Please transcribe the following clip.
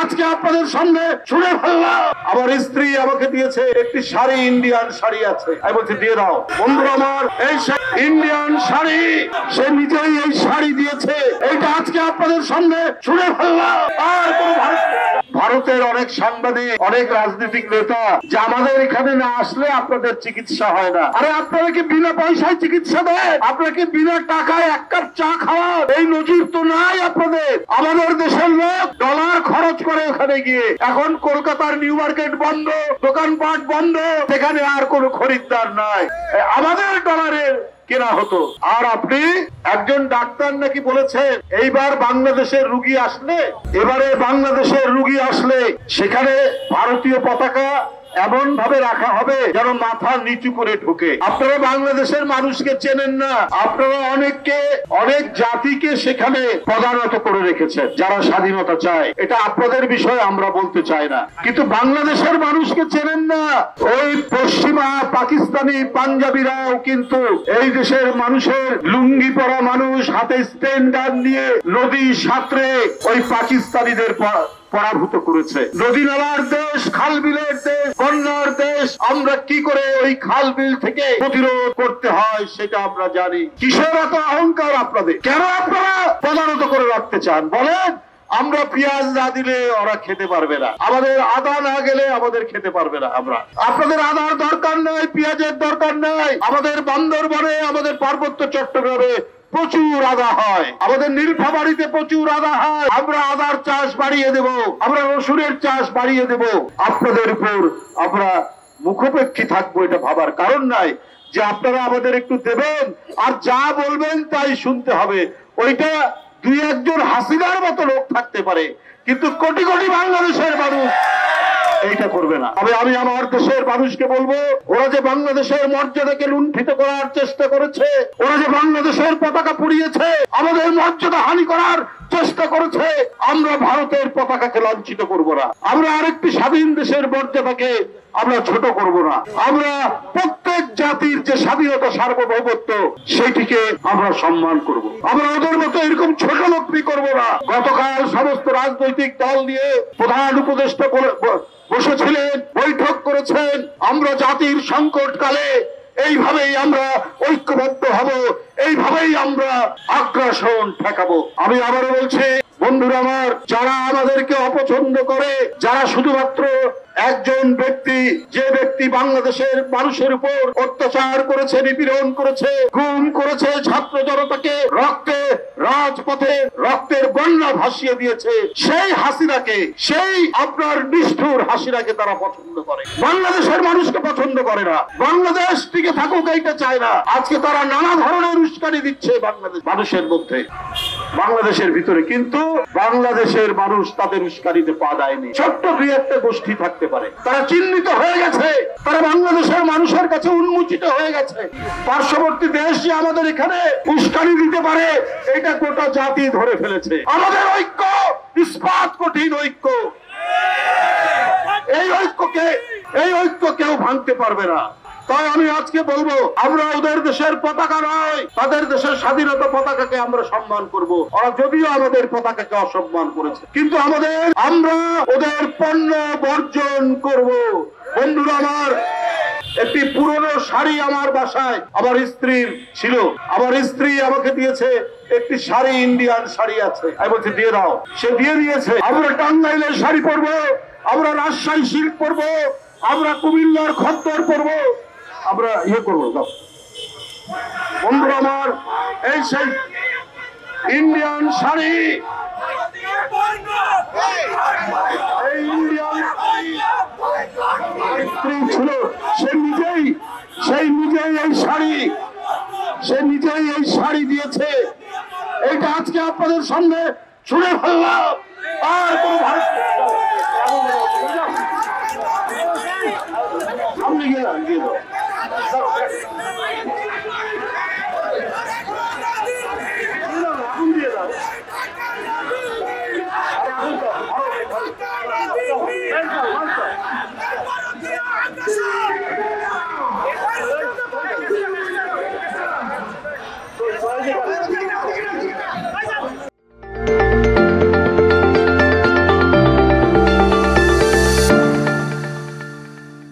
আজকে আপনাদের সামনে ছুঁড়ে ফেললাম। আমার স্ত্রী আমাকে দিয়েছে একটি শাড়ি, ইন্ডিয়ান শাড়ি আছে, আমি বলছি দিয়ে দাও। বন্ধুরা আমার, এই ইন্ডিয়ান শাড়ি সে নিজেই এই শাড়ি দিয়েছে, এইটা আজকে আপনাদের সামনে ছুঁড়ে ফেললাম। আর কোন ভারতের অনেক সাংবাদিক, অনেক রাজনৈতিক নেতা যে আমাদের এখানে না আসলে আপনাদের চিকিৎসা হয় না। আরে আপনারা কি বিনা পয়সায় চিকিৎসা দেন? আপনারা কি বিনা টাকায় এক কাপ চা খাওয়ান? এই নজির তো নাই আপনাদের। আমাদের দেশের লোক ডলার খরচ করে ওখানে গিয়ে, এখন কলকাতার নিউ মার্কেট বন্ধ, দোকানপাট বন্ধ, সেখানে আর কোনো খরিদ্দার নাই, আমাদের ডলারের কেনা হতো। আর আপনি একজন ডাক্তার নাকি বলেছেন এইবার বাংলাদেশের রুগী আসলে, এবারে বাংলাদেশের রুগী আসলে সেখানে ভারতীয় পতাকা এমন ভাবে রাখা হবে যেন মাথা নিচু করে ঢোকে। আপনারা বাংলাদেশের মানুষকে চেনেন না, আপনারা অনেক জাতিকে সেখানে পদানত করে রেখেছেন যারা স্বাধীনতা চায়। এটা আপনাদের বিষয় আমরা বলতে চাই না, কিন্তু বাংলাদেশের মানুষকে চেনেন না। ওই পশ্চিমা পাকিস্তানি পাঞ্জাবিরাও কিন্তু এই দেশের মানুষের লুঙ্গি পরা মানুষ হাতে স্টেন গান নিয়ে নদী সাঁতরে ওই পাকিস্তানিদের পরাভূত করেছে। নদী নালার দেশ, খাল বিলের দেশ, বন্যার দেশ, আমরা কি করে ওই খাল বিল থেকে প্রতিরোধ করতে হয় সেটা আমরা জানি। কিসের এত অহংকার আপনাদের? কেন আপনারা প্রধানত করে রাখতে চান বলেন? আমরা পেঁয়াজ না দিলে ওরা খেতে পারবে না, আমাদের আদা না গেলে আমাদের খেতে পারবে না। আমরা আপনাদের আদার দরকার নাই, পেঁয়াজের দরকার নাই। আমাদের বান্দরবনে, আমাদের পার্বত্য চট্টগ্রামে প্রচুর আদা হয়, আমাদের নীলফামারীতে প্রচুর আদা হয়। আমরা আদার চাষ বাড়িয়ে দেব, আমরা রসুনের চাষ বাড়িয়ে দেব। আপনাদের উপর আমরা মুখোপেক্ষী থাকবো এটা ভাবার কারণ নাই যে আপনারা আমাদের একটু দেবেন আর যা বলবেন তাই শুনতে হবে। ওইটা দুই একজন হাসিনার মতো লোক থাকতে পারে, কিন্তু কোটি কোটি বাংলাদেশের মানুষ এইটা করবে না। আমি আমার দেশের মানুষকে বলবো, ওরা যে বাংলাদেশের মর্যাদাকে লুণ্ঠিত করার চেষ্টা করেছে, ওরা যে বাংলাদেশের পতাকা পুড়িয়েছে, আমাদের মর্যাদা হানি করার চেষ্টা করেছে, আমরা ভারতের পতাকাকে লাঞ্ছিত করব না। আমরা আরেকটি স্বাধীন দেশের মর্যাদাকে আমরা ছোট করব না। আমরা প্রত্যেক জাতির যে স্বাধীনতা, সার্বভৌমত্ব, সেটিকে আমরা সম্মান করব। আমরা ওদের মতো এরকম ছোট লোকটি করব না। গতকাল সমস্ত রাজনৈতিক দল নিয়ে প্রধান উপদেষ্টা বসেছিলেন, বৈঠক করেছেন। আমরা জাতির সংকট কালে এইভাবেই আমরা ঐক্যবদ্ধ হব, এইভাবেই আমরা আগ্রাসন ঠেকাবো। আমি আবারও বলছি, বন্ধুরা আমার, যারা আমাদেরকে অপছন্দ করে, যারা শুধুমাত্র একজন ব্যক্তি, যে ব্যক্তি বাংলাদেশের মানুষের উপর অত্যাচার করেছে, নিপীড়ন করেছে, গুম করেছে, ছাত্র জনতাকে রাজপথে রক্তের বন্যা ভাসিয়ে দিয়েছে, সেই হাসিনাকে, সেই আপনার নিষ্ঠুর হাসিনাকে তারা পছন্দ করে, বাংলাদেশের মানুষকে পছন্দ করে না। বাংলাদেশ টিকে থাকুক এইটা চায় না। আজকে তারা নানা ধরনের উস্কানি দিচ্ছে বাংলাদেশ মানুষের মধ্যে, বাংলাদেশের ভিতরে, কিন্তু বাংলাদেশের মানুষ তাদের উস্কানিতে পা দেয়নি। ছোট্ট দুই একটা গোষ্ঠী থাকতে পারে, তারা চিহ্নিত হয়ে গেছে, তারা বাংলাদেশের মানুষের কাছে উন্মোচিত হয়ে গেছে। পার্শ্ববর্তী দেশ যে আমাদের এখানে উস্কানি দিতে পারে, এটা গোটা জাতি ধরে ফেলেছে। আমাদের ঐক্য ইস্পাত কঠিন ঐক্য, এই ঐক্য কেউ ভাঙতে পারবে না। তাই আমি আজকে বলবো, আমরা ওদের দেশের পতাকা নয়, তাদের দেশের স্বাধীনতা পতাকাকে আমরা সম্মান করব। ওরা যদিও আমাদের পতাকাকে অসম্মান করেছে, কিন্তু আমরা ওদের পণ্য বর্জন করব। বন্ধুরা আমার, একটি পুরনো শাড়ি আমার বাসায় আমার স্ত্রীর ছিল, আমার স্ত্রী আমাকে দিয়েছে একটি শাড়ি, ইন্ডিয়ান শাড়ি আছে, আমি বলছি দিয়ে দাও। সে দিয়ে দিয়েছে। আমরা টাঙ্গাইলের শাড়ি পরবো, আমরা রাজশাহী সিল্ক পরবো, আমরা কুমিল্লার খদ্দর পরবো, আমরা করবো। বন্ধুরা আমার, এই সেই ইন্ডিয়ান শাড়ি, এই ইন্ডিয়ান স্ত্রী ছিল, সে নিজেই এই শাড়ি দিয়েছে। এইটা আজকে আপনাদের সামনে ছুঁড়ে ফেললাম।